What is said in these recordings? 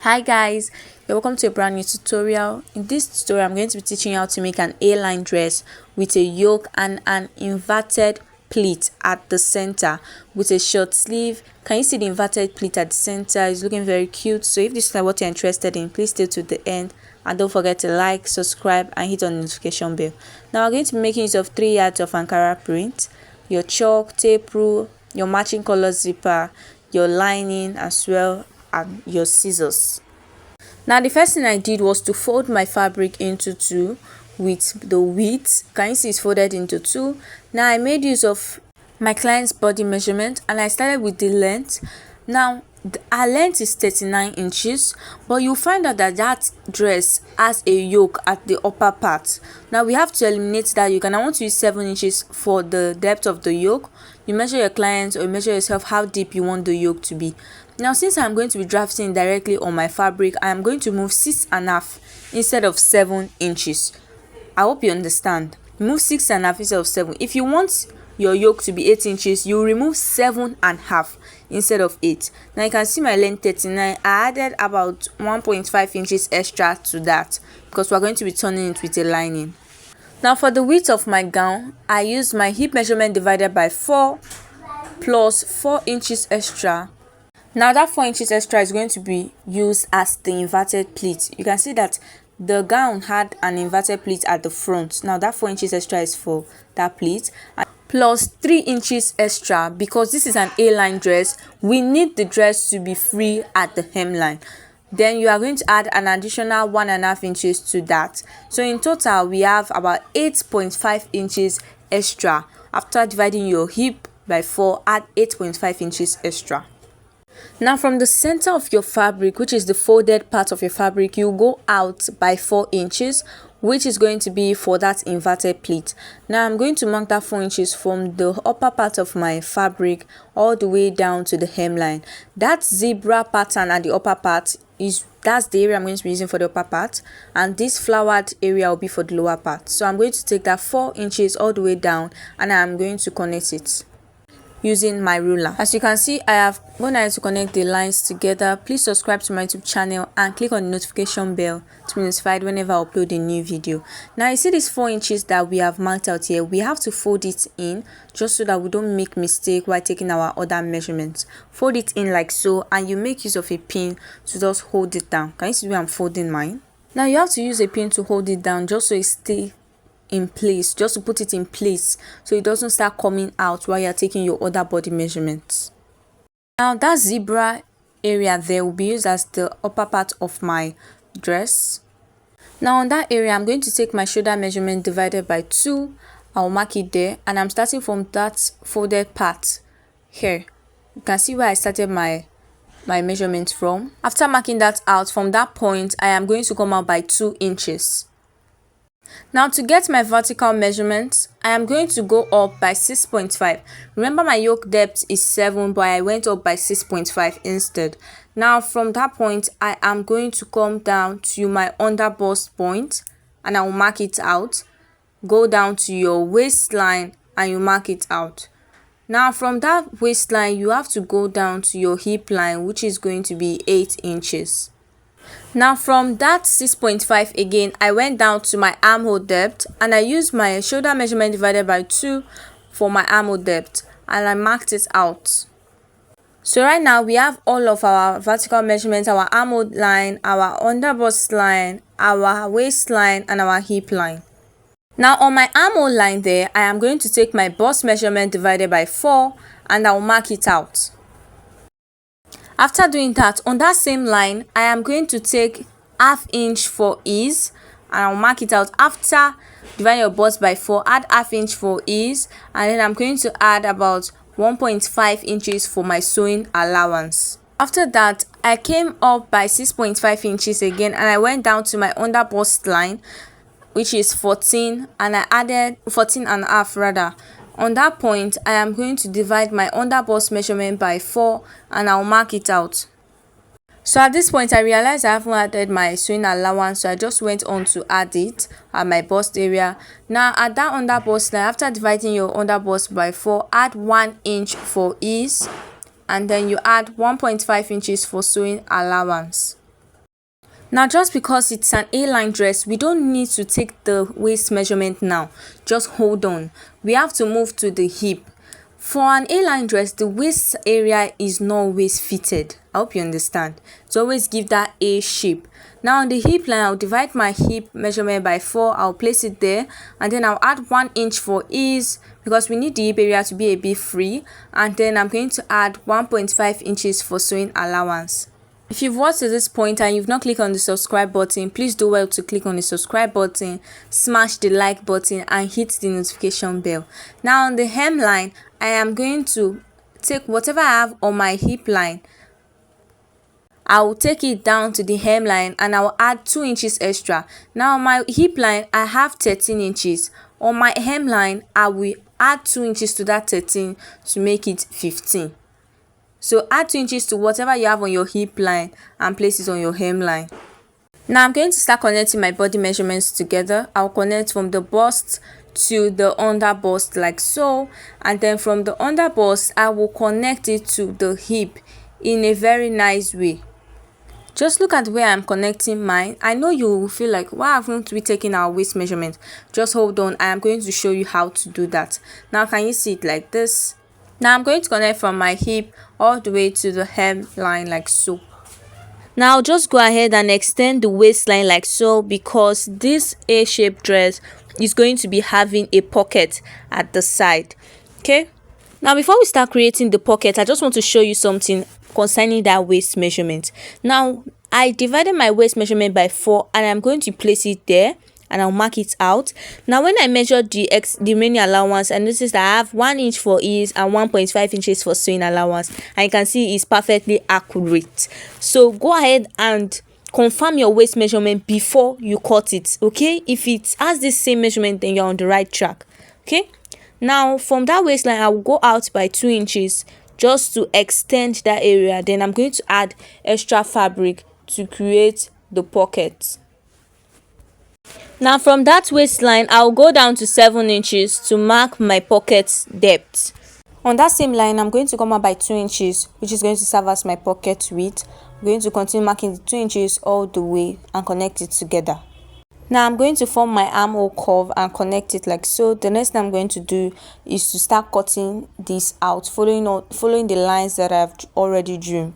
Hi guys, you're welcome to a brand new tutorial. In this tutorial, I'm going to be teaching you how to make an A-line dress with a yoke and an inverted pleat at the center with a short sleeve. Can you see the inverted pleat at the center? It's looking very cute. So if this is what you're interested in, please stay to the end and don't forget to like, subscribe and hit on the notification bell. Now I'm going to be making use of 3 yards of Ankara print, your chalk, tape rule, your matching color zipper, your lining as well, and your scissors. Now the first thing I did was to fold my fabric into two with the width. Can you see it's folded into two? Now I made use of my client's body measurement and I started with the length. Now our length is 39 inches, but you'll find out that that dress has a yoke at the upper part. Now we have to eliminate that yoke, and I want to use 7 inches for the depth of the yoke. You measure your client or you measure yourself how deep you want the yoke to be. Now since I'm going to be drafting directly on my fabric, I am going to move 6.5 instead of 7 inches. I hope you understand. Move 6.5 instead of 7. If you want your yoke to be 8 inches, you remove 7.5 instead of 8. Now you can see my length 39. I added about 1.5 inches extra to that because we're going to be turning it with a lining. Now for the width of my gown, I used my hip measurement divided by 4 plus 4 inches extra. Now that 4 inches extra is going to be used as the inverted pleat. You can see that the gown had an inverted pleat at the front. Now that 4 inches extra is for that pleat. Plus 3 inches extra because this is an A-line dress. We need the dress to be free at the hemline. Then you are going to add an additional 1.5 inches to that. So in total, we have about 8.5 inches extra. After dividing your hip by 4, add 8.5 inches extra. Now from the center of your fabric, which is the folded part of your fabric, you go out by 4 inches, which is going to be for that inverted pleat. Now I'm going to mark that 4 inches from the upper part of my fabric all the way down to the hemline. That zebra pattern at the upper part that's the area I'm going to be using for the upper part, and this flowered area will be for the lower part. So I'm going to take that 4 inches all the way down and I'm going to connect it using my ruler. As you can see, I have gone ahead to connect the lines together. Please subscribe to my YouTube channel and click on the notification bell to be notified whenever I upload a new video. Now you see this 4 inches that we have marked out here, we have to fold it in just so that we don't make mistake while taking our other measurements. Fold it in like so, and you make use of a pin to just hold it down. Can you see where I'm folding mine? Now you have to use a pin to hold it down just so it stays in place, just to put it in place so it doesn't start coming out while you're taking your other body measurements. Now that zebra area there will be used as the upper part of my dress. Now on that area, I'm going to take my shoulder measurement divided by 2. I'll mark it there, and I'm starting from that folded part here. You can see where I started my measurement from. After marking that out, from that point I am going to come out by 2 inches. Now to get my vertical measurement, I am going to go up by 6.5. Remember my yoke depth is 7, but I went up by 6.5 instead. Now from that point, I am going to come down to my under bust point and I will mark it out. Go down to your waistline and you mark it out. Now from that waistline, you have to go down to your hip line, which is going to be 8 inches. Now from that 6.5 again, I went down to my armhole depth and I used my shoulder measurement divided by 2 for my armhole depth and I marked it out. So right now we have all of our vertical measurements: our armhole line, our under bust line, our waistline and our hip line. Now on my armhole line there, I am going to take my bust measurement divided by 4 and I will mark it out. After doing that, on that same line, I am going to take ½ inch for ease and I'll mark it out. After dividing your bust by 4, add ½ inch for ease, and then I'm going to add about 1.5 inches for my sewing allowance. After that, I came up by 6.5 inches again and I went down to my under bust line, which is 14, and I added 14.5 rather. On that point, I am going to divide my under bust measurement by 4 and I'll mark it out. So at this point, I realized I haven't added my sewing allowance, so I just went on to add it at my bust area. Now at that under bust line, after dividing your under bust by 4, add 1 inch for ease and then you add 1.5 inches for sewing allowance. Now, just because it's an A-line dress, we don't need to take the waist measurement now. Just hold on. We have to move to the hip. For an A-line dress, the waist area is not always fitted. I hope you understand. To always give that A shape. Now on the hip line, I'll divide my hip measurement by 4. I'll place it there, and then I'll add 1 inch for ease because we need the hip area to be a bit free. And then I'm going to add 1.5 inches for sewing allowance. If you've watched to this point and you've not clicked on the subscribe button, please do well to click on the subscribe button, smash the like button, and hit the notification bell. Now on the hemline, I am going to take whatever I have on my hip line. I will take it down to the hemline and I will add 2 inches extra. Now on my hip line, I have 13 inches. On my hemline, I will add 2 inches to that 13 to make it 15. So add 2 inches to whatever you have on your hip line and place it on your hemline. Now I'm going to start connecting my body measurements together. I'll connect from the bust to the under bust like so, and then from the under bust I will connect it to the hip in a very nice way. Just look at where I'm connecting mine. I know you will feel like, why haven't we taken our waist measurement? Just hold on, I am going to show you how to do that. Now can you see it like this? Now I'm going to connect from my hip all the way to the hemline like so. Now just go ahead and extend the waistline like so, because this A-shaped dress is going to be having a pocket at the side. Okay, now before we start creating the pocket, I just want to show you something concerning that waist measurement. Now I divided my waist measurement by 4 and I'm going to place it there and I'll mark it out. Now when I measure the remaining allowance, I notice that I have 1 inch for ease and 1.5 inches for sewing allowance, and you can see it's perfectly accurate. So go ahead and confirm your waist measurement before you cut it. Okay, if it has the same measurement, then you're on the right track. Okay, now from that waistline I will go out by 2 inches just to extend that area. Then I'm going to add extra fabric to create the pocket. Now from that waistline, I'll go down to 7 inches to mark my pocket depth. On that same line, I'm going to come up by 2 inches, which is going to serve as my pocket width. I'm going to continue marking the 2 inches all the way and connect it together. Now I'm going to form my armhole curve and connect it like so. The next thing I'm going to do is to start cutting this out, following the lines that I've already drawn.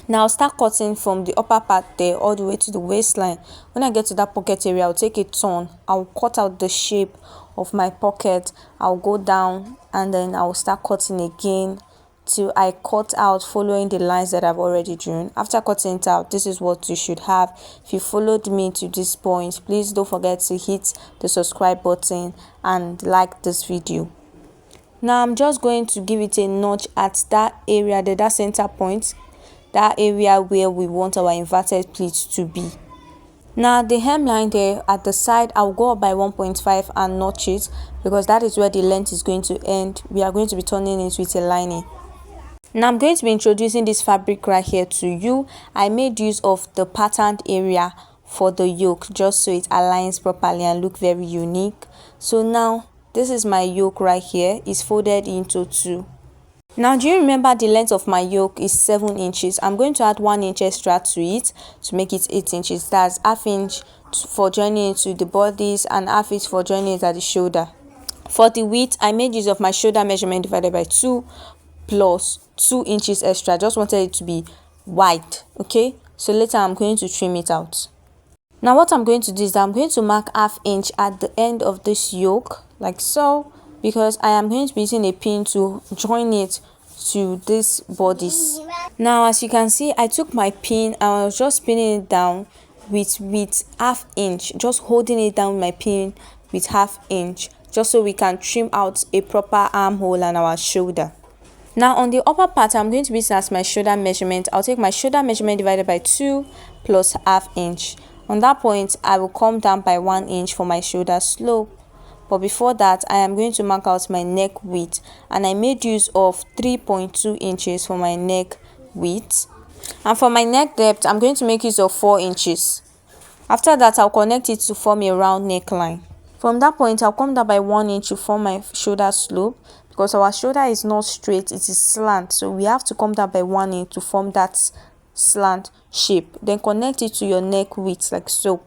Now I'll start cutting from the upper part there all the way to the waistline. When I get to that pocket area, I'll take a turn. I'll cut out the shape of my pocket. I'll go down and then I'll start cutting again till I cut out following the lines that I've already drawn. After cutting it out, this is what you should have. If you followed me to this point, please don't forget to hit the subscribe button and like this video. Now I'm just going to give it a notch at that area there, that center point, that area where we want our inverted pleat to be. Now the hemline there at the side, I'll go up by 1.5 and notch it, because that is where the length is going to end. We are going to be turning it with a lining. Now I'm going to be introducing this fabric right here to you. I made use of the patterned area for the yoke just so it aligns properly and look very unique. So now this is my yoke right here. It's folded into 2. Now do you remember the length of my yoke is 7 inches? I'm going to add 1 inch extra to it to make it 8 inches. That's half inch for joining it to the bodies and half inch for joining it at the shoulder. For the width, I made use of my shoulder measurement divided by 2 plus 2 inches extra. Just wanted it to be wide. Okay, so later I'm going to trim it out. Now what I'm going to do is I'm going to mark half inch at the end of this yoke like so, because I am going to be using a pin to join it to these bodies. Now as you can see, I took my pin and I was just pinning it down with half inch, just holding it down with my pin with half inch, just so we can trim out a proper armhole and our shoulder. Now on the upper part, I'm going to be using as my shoulder measurement. I'll take my shoulder measurement divided by 2 plus half inch. On that point, I will come down by 1 inch for my shoulder slope. But before that, I am going to mark out my neck width, and I made use of 3.2 inches for my neck width. And for my neck depth, I'm going to make use of 4 inches. After that, I'll connect it to form a round neckline. From that point, I'll come down by 1 inch to form my shoulder slope, because our shoulder is not straight, it is slant. So we have to come down by 1 inch to form that slant shape, then connect it to your neck width like so.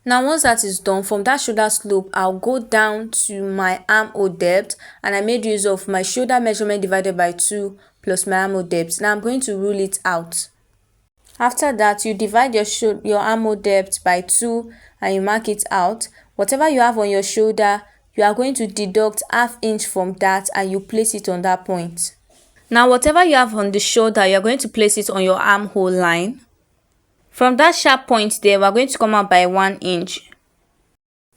Now once that is done, from that shoulder slope, I'll go down to my armhole depth, and I made use of my shoulder measurement divided by 2 plus my armhole depth. Now I'm going to rule it out. After that, you divide your armhole depth by 2 and you mark it out. Whatever you have on your shoulder, you are going to deduct ½ inch from that and you place it on that point. Now whatever you have on the shoulder, you are going to place it on your armhole line. From that sharp point there, we are going to come out by 1 inch.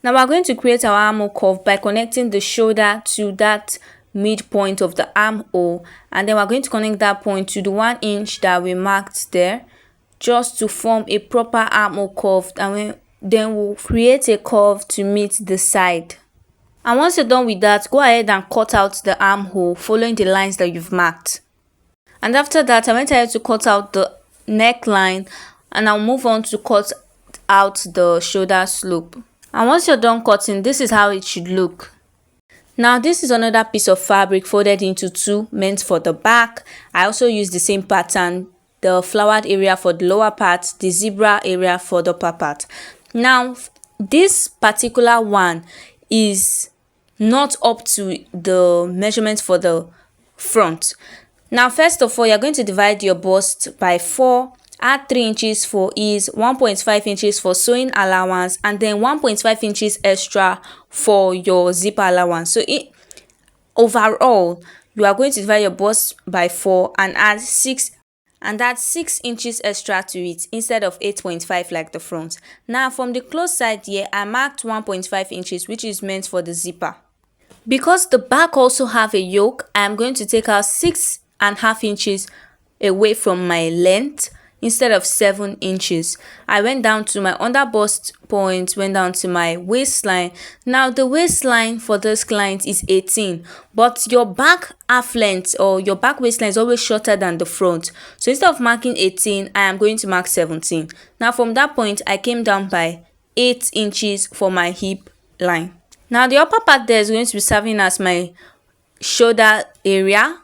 Now we are going to create our armhole curve by connecting the shoulder to that midpoint of the armhole, and then we are going to connect that point to the 1 inch that we marked there, just to form a proper armhole curve, and then we'll create a curve to meet the side. And once you're done with that, go ahead and cut out the armhole following the lines that you've marked. And after that, I went ahead to cut out the neckline, and I'll move on to cut out the shoulder slope. And once you're done cutting, this is how it should look. Now this is another piece of fabric folded into 2, meant for the back. I also used the same pattern, the flowered area for the lower part, the zebra area for the upper part. Now this particular one is not up to the measurement for the front. Now first of all, you're going to divide your bust by 4, add 3 inches for ease, 1.5 inches for sewing allowance, and then 1.5 inches extra for your zipper allowance. So overall, you are going to divide your bust by 4 and add 6 inches extra to it instead of 8.5 like the front. Now from the close side here, I marked 1.5 inches, which is meant for the zipper. Because the back also have a yoke, I am going to take out 6.5 inches away from my length instead of 7 inches. I went down to my under bust point, went down to my waistline. Now the waistline for this client is 18, but your back half length or your back waistline is always shorter than the front. So instead of marking 18, I am going to mark 17. Now from that point, I came down by 8 inches for my hip line. Now the upper part there is going to be serving as my shoulder area.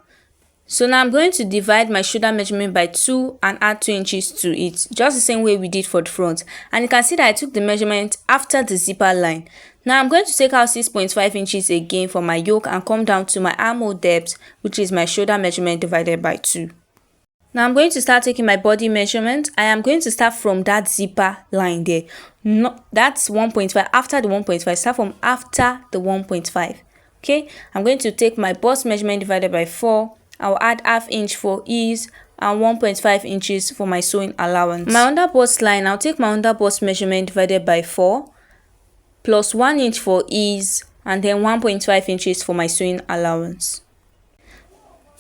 So now I'm going to divide my shoulder measurement by 2 and add 2 inches to it, just the same way we did for the front. And you can see that I took the measurement after the zipper line. Now I'm going to take out 6.5 inches again for my yoke and come down to my armhole depth, which is my shoulder measurement divided by 2. Now I'm going to start taking my body measurement. I am going to start from that zipper line there. No, that's 1.5. After the 1.5, start from after the 1.5. Okay, I'm going to take my bust measurement divided by 4. I'll add ½ inch for ease and 1.5 inches for my sewing allowance. My under bust line, I'll take my under bust measurement divided by 4 plus 1 inch for ease and then 1.5 inches for my sewing allowance.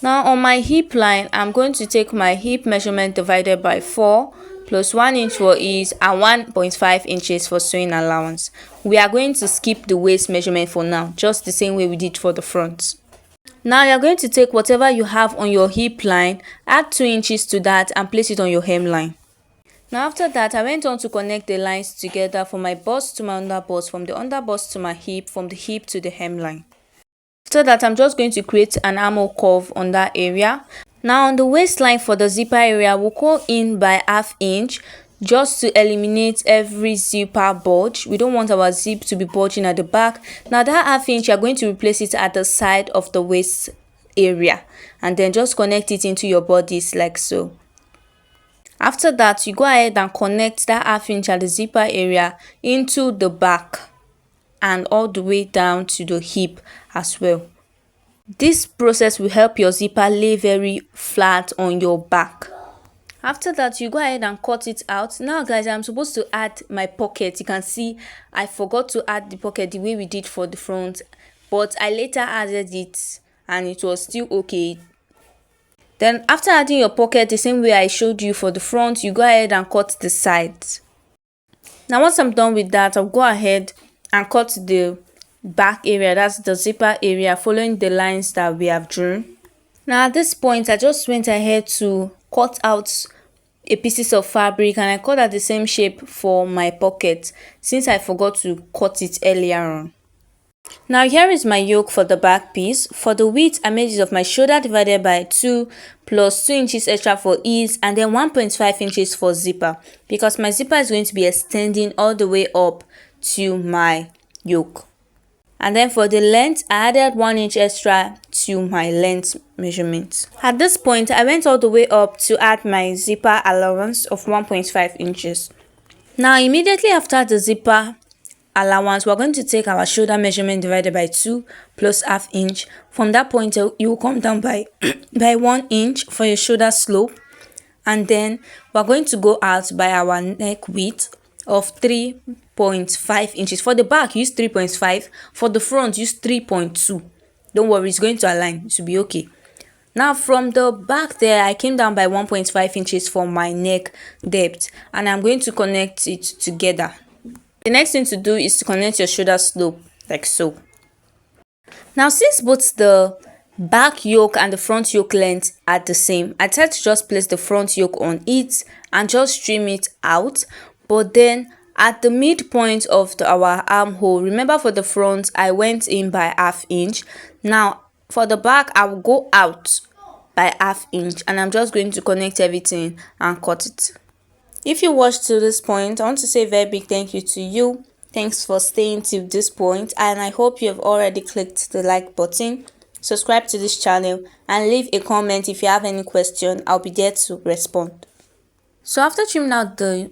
Now on my hip line, I'm going to take my hip measurement divided by 4 plus 1 inch for ease and 1.5 inches for sewing allowance. We are going to skip the waist measurement for now, just the same way we did for the front. Now you're going to take whatever you have on your hip line, add 2 inches to that and place it on your hemline. Now after that, I went on to connect the lines together from my bust to my under bust, from the under bust to my hip, from the hip to the hemline. After that, I'm just going to create an armhole curve on that area. Now on the waistline for the zipper area, we'll go in by ½ inch just to eliminate every zipper bulge. We don't want our zip to be bulging at the back. Now that ½ inch, you're going to replace it at the side of the waist area and then just connect it into your bodice like so. After that, you go ahead and connect that ½ inch at the zipper area into the back and all the way down to the hip as well. This process will help your zipper lay very flat on your back. After that, you go ahead and cut it out. Now guys, I'm supposed to add my pocket. You can see I forgot to add the pocket the way we did for the front, but I later added it and it was still okay. Then after adding your pocket the same way I showed you for the front, you go ahead and cut the sides. Now once I'm done with that, I'll go ahead and cut the back area, that's the zipper area, following the lines that we have drawn. Now at this point, I just went ahead to cut out a pieces of fabric and I cut out the same shape for my pocket since I forgot to cut it earlier on. Now here is my yoke for the back piece. For the width, I made use of my shoulder divided by 2 plus 2 inches extra for ease, and then 1.5 inches for zipper, because my zipper is going to be extending all the way up to my yoke. And then for the length, I added 1 inch extra to my length measurement. At this point, I went all the way up to add my zipper allowance of 1.5 inches. Now immediately after the zipper allowance, we're going to take our shoulder measurement divided by 2 plus half inch. From that point, you will come down by by 1 inch for your shoulder slope, and then we're going to go out by our neck width of 3.5 inches. For the back, use 3.5. For the front, use 3.2. Don't worry, it's going to align. It should be okay. Now from the back there, I came down by 1.5 inches for my neck depth, and I'm going to connect it together. The next thing to do is to connect your shoulder slope like so. Now since both the back yoke and the front yoke length are the same, I tried to just place the front yoke on it and just trim it out. But then at the midpoint of our armhole, remember for the front I went in by half inch. Now for the back, I will go out by half inch, and I'm just going to connect everything and cut it. If you watched to this point, I want to say a very big thank you to you. Thanks for staying till this point, and I hope you have already clicked the like button, subscribe to this channel, and leave a comment if you have any question. I'll be there to respond. So after trimming out the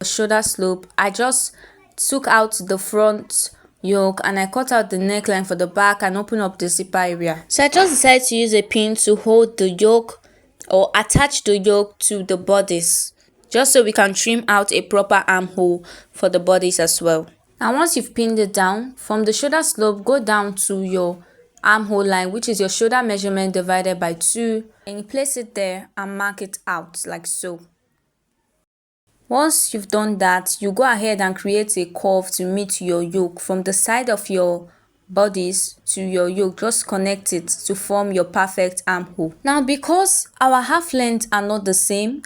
shoulder slope, I just took out the front yoke and I cut out the neckline for the back and open up the zipper area. So I just decided to use a pin to hold the yoke or attach the yoke to the bodice, just so we can trim out a proper armhole for the bodice as well. Now once you've pinned it down, from the shoulder slope, go down to your armhole line, which is your shoulder measurement divided by 2, and you place it there and mark it out like so. Once you've done that, you go ahead and create a curve to meet your yoke from the side of your bodice to your yoke. Just connect it to form your perfect armhole. Now because our half length are not the same,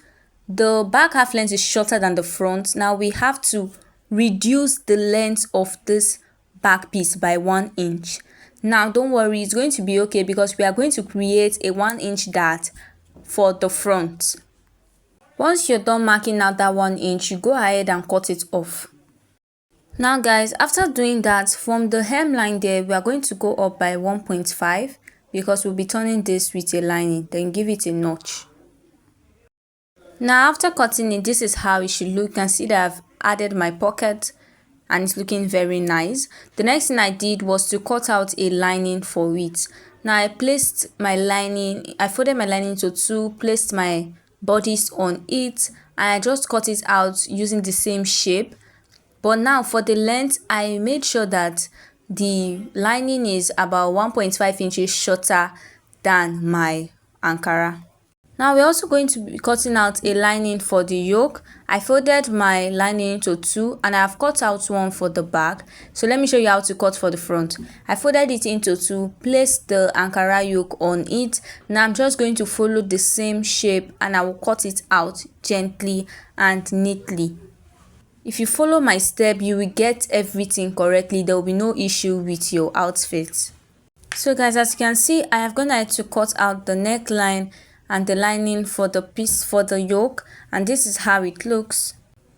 the back half length is shorter than the front. Now we have to reduce the length of this back piece by 1 inch. Now don't worry, it's going to be okay because we are going to create a 1 inch dart for the front. Once you're done marking out that 1 inch, you go ahead and cut it off. Now guys, after doing that, from the hemline there, we are going to go up by 1.5 because we'll be turning this with a lining, then give it a notch. Now after cutting it, this is how it should look. You can see that I've added my pocket and it's looking very nice. The next thing I did was to cut out a lining for it. Now I placed my lining, I folded my lining into 2, placed my bodice on it, and I just cut it out using the same shape. But now for the length, I made sure that the lining is about 1.5 inches shorter than my Ankara. Now we're also going to be cutting out a lining for the yoke. I folded my lining into 2 and I've cut out one for the back. So let me show you how to cut for the front. I folded it into 2, placed the Ankara yoke on it. Now I'm just going to follow the same shape and I will cut it out gently and neatly. If you follow my step, you will get everything correctly. There will be no issue with your outfit. So guys, as you can see, I have gone ahead to cut out the neckline and the lining for the piece for the yoke, and this is how it looks.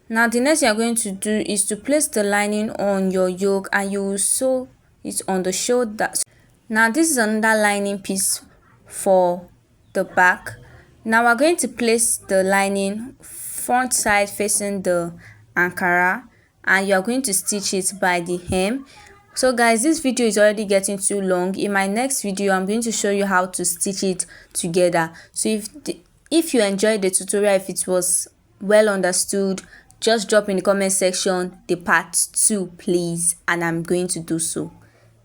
Now the next you are going to do is to place the lining on your yoke and you will sew it on the shoulder. Now this is another lining piece for the back. Now we're going to place the lining front side facing the Ankara, and you are going to stitch it by the hem. So guys, this video is already getting too long. In my next video, I'm going to show you how to stitch it together. So if you enjoyed the tutorial, if it was well understood, just drop in the comment section the part 2 please, and I'm going to do so.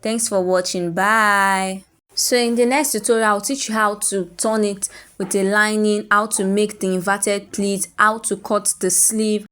Thanks for watching. Bye. So in the next tutorial, I'll teach you how to turn it with a lining, how to make the inverted pleat, how to cut the sleeve,